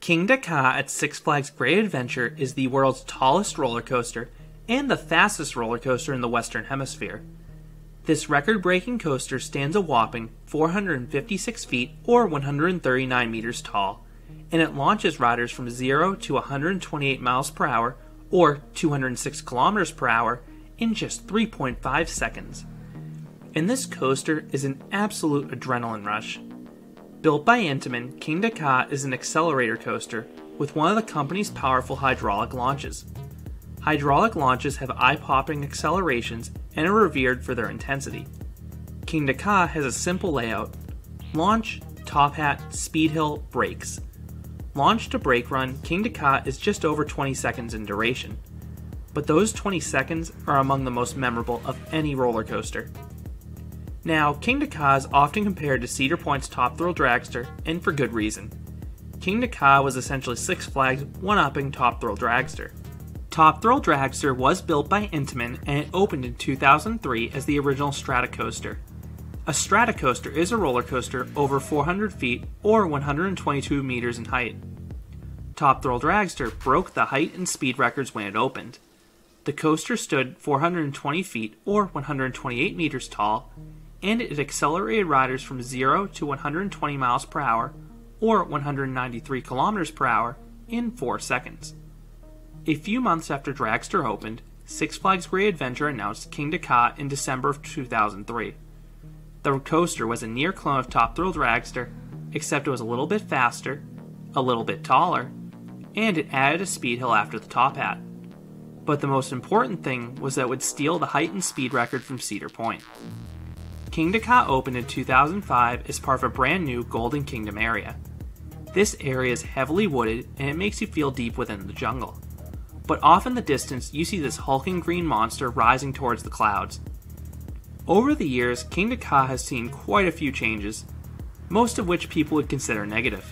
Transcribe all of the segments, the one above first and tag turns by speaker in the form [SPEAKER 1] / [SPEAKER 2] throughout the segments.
[SPEAKER 1] Kingda Ka at Six Flags Great Adventure is the world's tallest roller coaster and the fastest roller coaster in the Western Hemisphere. This record-breaking coaster stands a whopping 456 feet or 139 meters tall, and it launches riders from 0 to 128 miles per hour or 206 kilometers per hour in just 3.5 seconds. And this coaster is an absolute adrenaline rush. Built by Intamin, Kingda Ka is an accelerator coaster with one of the company's powerful hydraulic launches. Hydraulic launches have eye-popping accelerations and are revered for their intensity. Kingda Ka has a simple layout: launch, top hat, speed hill, brakes. Launch to brake run, Kingda Ka is just over 20 seconds in duration. But those 20 seconds are among the most memorable of any roller coaster. Now, Kingda Ka is often compared to Cedar Point's Top Thrill Dragster, and for good reason. Kingda Ka was essentially Six Flags one-upping Top Thrill Dragster. Top Thrill Dragster was built by Intamin and it opened in 2003 as the original strata-coaster. A strata-coaster is a roller coaster over 400 feet or 122 meters in height. Top Thrill Dragster broke the height and speed records when it opened. The coaster stood 420 feet or 128 meters tall, and it accelerated riders from 0 to 120 miles per hour or 193 kilometers per hour in 4 seconds. A few months after Dragster opened, Six Flags Great Adventure announced Kingda Ka in December of 2003. The coaster was a near clone of Top Thrill Dragster, except it was a little bit faster, a little bit taller, and it added a speed hill after the top hat. But the most important thing was that it would steal the height and speed record from Cedar Point. Kingda Ka opened in 2005 as part of a brand new Golden Kingdom area. This area is heavily wooded and it makes you feel deep within the jungle. But off in the distance you see this hulking green monster rising towards the clouds. Over the years, Kingda Ka has seen quite a few changes, most of which people would consider negative.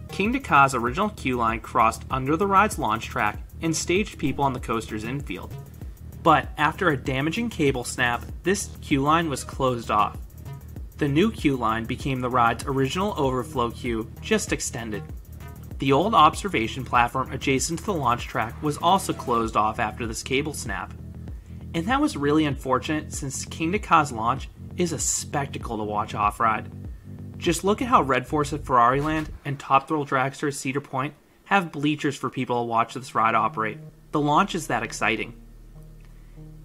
[SPEAKER 1] Kingda Ka's original queue line crossed under the ride's launch track and staged people on the coaster's infield. But after a damaging cable snap, this queue line was closed off. The new queue line became the ride's original overflow queue, just extended. The old observation platform adjacent to the launch track was also closed off after this cable snap. And that was really unfortunate since Kingda Ka's launch is a spectacle to watch off-ride. Just look at how Red Force at Ferrariland and Top Thrill Dragster at Cedar Point have bleachers for people to watch this ride operate. The launch is that exciting.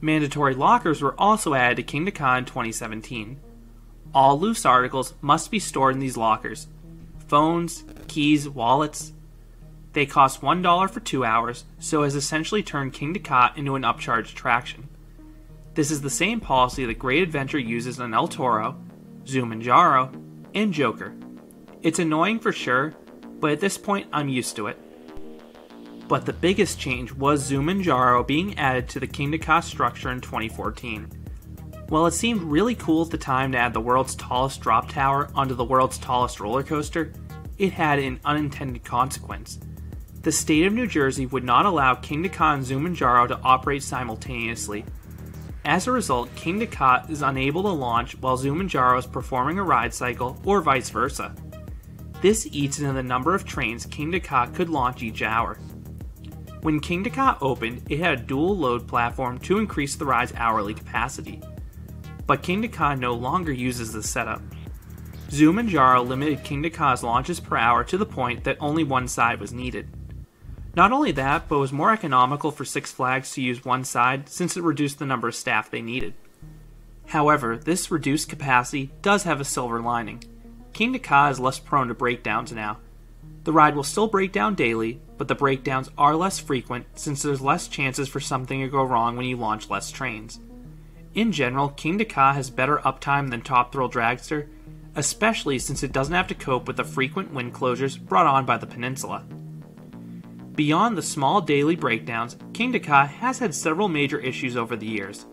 [SPEAKER 1] Mandatory lockers were also added to Kingda Ka in 2017. All loose articles must be stored in these lockers. Phones, keys, wallets. They cost $1 for 2 hours, so has essentially turned Kingda Ka into an upcharge attraction. This is the same policy that Great Adventure uses on El Toro, Zoom and Jarrow, and Joker. It's annoying for sure, but at this point I'm used to it. But the biggest change was Zoom and Jarrow being added to the Kingda Ka structure in 2014. While it seemed really cool at the time to add the world's tallest drop tower onto the world's tallest roller coaster, it had an unintended consequence. The state of New Jersey would not allow Kingda Ka and Zoom and Jarrow to operate simultaneously. As a result, Kingda Ka is unable to launch while Zoom and Jarrow is performing a ride cycle, or vice versa. This eats into the number of trains Kingda Ka could launch each hour. When Kingda Ka opened, it had a dual load platform to increase the ride's hourly capacity. But Kingda Ka no longer uses this setup. Zoom and Jarrow limited Kingda Ka's launches per hour to the point that only one side was needed. Not only that, but it was more economical for Six Flags to use one side since it reduced the number of staff they needed. However, this reduced capacity does have a silver lining. Kingda Ka is less prone to breakdowns now. The ride will still break down daily, but the breakdowns are less frequent since there's less chances for something to go wrong when you launch less trains. In general, Kingda Ka has better uptime than Top Thrill Dragster, especially since it doesn't have to cope with the frequent wind closures brought on by the peninsula. Beyond the small daily breakdowns, Kingda Ka has had several major issues over the years.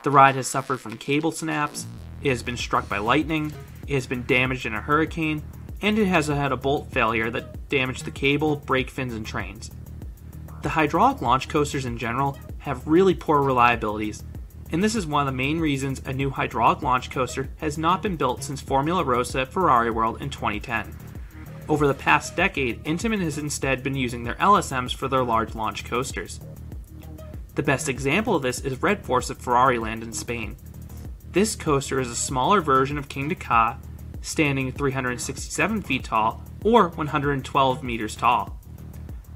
[SPEAKER 1] The ride has suffered from cable snaps, it has been struck by lightning, it has been damaged in a hurricane, and it has had a bolt failure that damaged the cable, brake fins, and trains. The hydraulic launch coasters in general have really poor reliabilities, and this is one of the main reasons a new hydraulic launch coaster has not been built since Formula Rossa at Ferrari World in 2010. Over the past decade, Intamin has instead been using their LSMs for their large launch coasters. The best example of this is Red Force at Ferrariland in Spain. This coaster is a smaller version of Kingda Ka, standing 367 feet tall or 112 meters tall.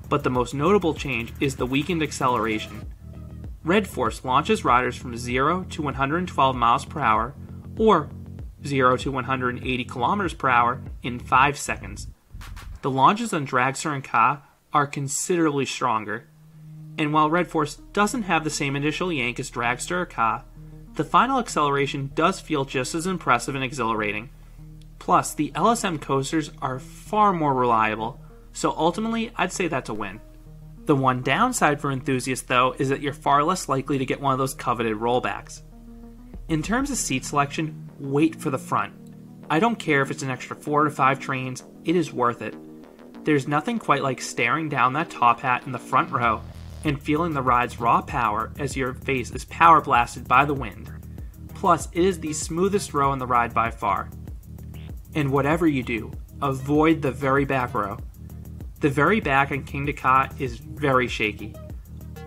[SPEAKER 1] But the most notable change is the weakened acceleration. Red Force launches riders from 0 to 112 miles per hour or 0 to 180 kilometers per hour in 5 seconds. The launches on Dragster and Ka are considerably stronger, and while Red Force doesn't have the same initial yank as Dragster or Ka, the final acceleration does feel just as impressive and exhilarating. Plus, the LSM coasters are far more reliable, so ultimately I'd say that's a win. The one downside for enthusiasts though is that you're far less likely to get one of those coveted rollbacks. In terms of seat selection, wait for the front. I don't care if it's an extra 4 to 5 trains, it is worth it. There's nothing quite like staring down that top hat in the front row and feeling the ride's raw power as your face is power blasted by the wind. Plus, it is the smoothest row in the ride by far. And whatever you do, avoid the very back row. The very back on Kingda Ka is very shaky.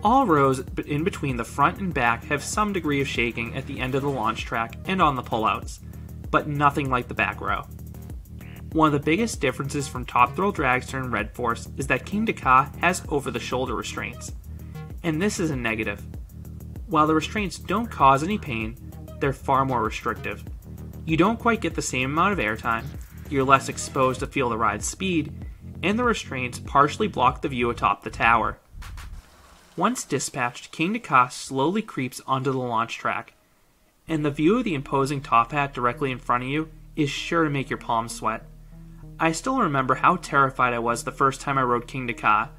[SPEAKER 1] All rows in between the front and back have some degree of shaking at the end of the launch track and on the pullouts, but nothing like the back row. One of the biggest differences from top Thrill Dragster and Red Force is that Kingda Ka has over-the-shoulder restraints, and this is a negative. While the restraints don't cause any pain, they're far more restrictive. You don't quite get the same amount of airtime, you're less exposed to feel the ride's speed, and the restraints partially block the view atop the tower. Once dispatched, Kingda Ka slowly creeps onto the launch track, and the view of the imposing top hat directly in front of you is sure to make your palms sweat. I still remember how terrified I was the first time I rode Kingda Ka.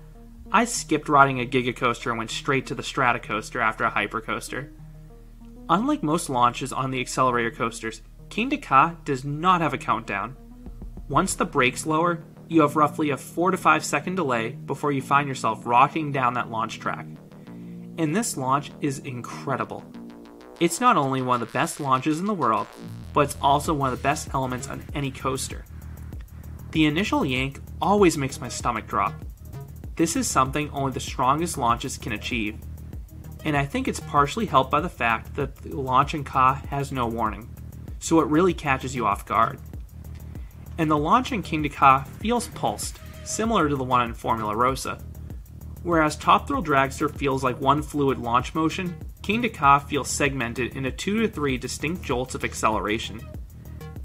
[SPEAKER 1] I skipped riding a Giga Coaster and went straight to the strata-coaster after a hypercoaster. Unlike most launches on the accelerator coasters, Kingda Ka does not have a countdown. Once the brakes lower, you have roughly a 4 to 5 second delay before you find yourself rocking down that launch track. And this launch is incredible. It's not only one of the best launches in the world, but it's also one of the best elements on any coaster. The initial yank always makes my stomach drop. This is something only the strongest launches can achieve, and I think it's partially helped by the fact that the launch in Ka has no warning, so it really catches you off guard. And the launch in Kingda Ka feels pulsed, similar to the one in Formula Rossa. Whereas Top Thrill Dragster feels like one fluid launch motion, Kingda Ka feels segmented into 2 to 3 distinct jolts of acceleration.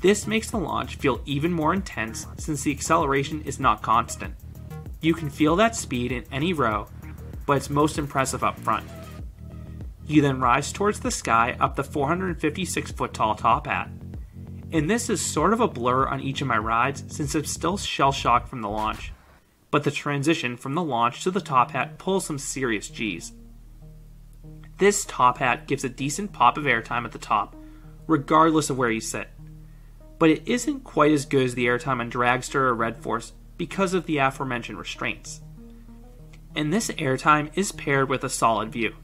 [SPEAKER 1] This makes the launch feel even more intense since the acceleration is not constant. You can feel that speed in any row, but it's most impressive up front. You then rise towards the sky up the 456 foot tall top hat. And this is sort of a blur on each of my rides since I'm still shell-shocked from the launch. But the transition from the launch to the top hat pulls some serious G's. This top hat gives a decent pop of airtime at the top, regardless of where you sit. But it isn't quite as good as the airtime on Dragster or Red Force because of the aforementioned restraints. And this airtime is paired with a solid view.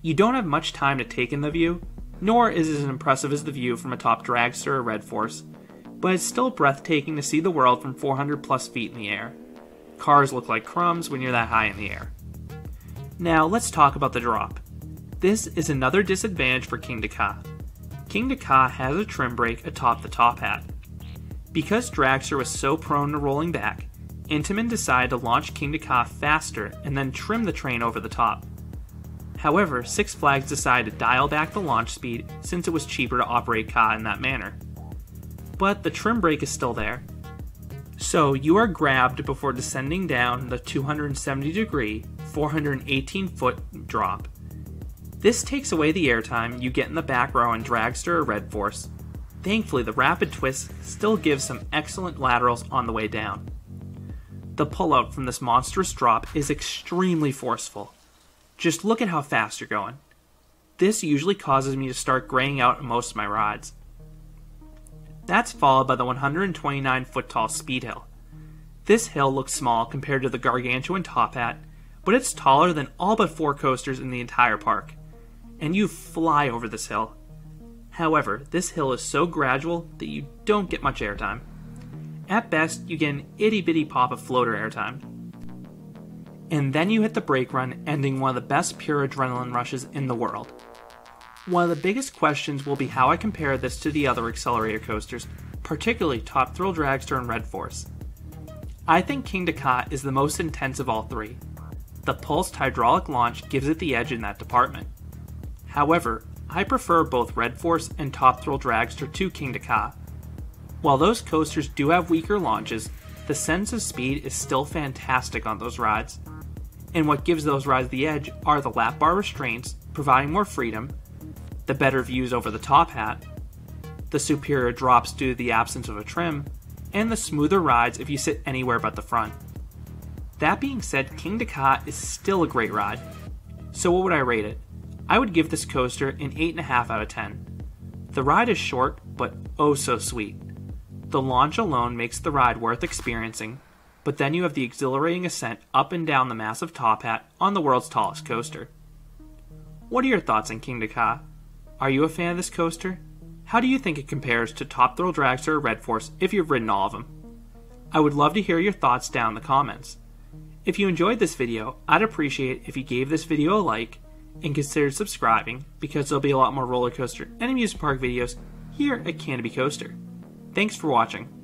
[SPEAKER 1] You don't have much time to take in the view, nor is it as impressive as the view from a top Dragster or Red Force, but it's still breathtaking to see the world from 400 plus feet in the air. Cars look like crumbs when you're that high in the air. Now let's talk about the drop. This is another disadvantage for Kingda Ka. Kingda Ka has a trim brake atop the top hat. Because Dragster was so prone to rolling back, Intamin decided to launch Kingda Ka faster and then trim the train over the top. However, Six Flags decided to dial back the launch speed since it was cheaper to operate Ka in that manner. But the trim brake is still there. So you are grabbed before descending down the 270 degree, 418 foot drop. This takes away the airtime you get in the back row on Dragster or Red Force. Thankfully, the rapid twist still gives some excellent laterals on the way down. The pullout from this monstrous drop is extremely forceful. Just look at how fast you're going. This usually causes me to start graying out in most of my rides. That's followed by the 129 foot tall speed hill. This hill looks small compared to the gargantuan top hat, but it's taller than all but 4 coasters in the entire park. And you fly over this hill. However, this hill is so gradual that you don't get much airtime. At best, you get an itty bitty pop of floater airtime. And then you hit the brake run, ending one of the best pure adrenaline rushes in the world. One of the biggest questions will be how I compare this to the other accelerator coasters, particularly Top Thrill Dragster and Red Force. I think Kingda Ka is the most intense of all three. The pulsed hydraulic launch gives it the edge in that department. However, I prefer both Red Force and Top Thrill Dragster to Kingda Ka. While those coasters do have weaker launches, the sense of speed is still fantastic on those rides. And what gives those rides the edge are the lap bar restraints, providing more freedom, the better views over the top hat, the superior drops due to the absence of a trim, and the smoother rides if you sit anywhere but the front. That being said, Kingda Ka is still a great ride. So what would I rate it? I would give this coaster an 8.5 out of 10. The ride is short, but oh so sweet. The launch alone makes the ride worth experiencing, but then you have the exhilarating ascent up and down the massive top hat on the world's tallest coaster. What are your thoughts on Kingda Ka? Are you a fan of this coaster? How do you think it compares to Top Thrill Dragster or Red Force if you've ridden all of them? I would love to hear your thoughts down in the comments. If you enjoyed this video, I'd appreciate if you gave this video a like and considered subscribing, because there'll be a lot more roller coaster and amusement park videos here at Kingda Coaster. Thanks for watching.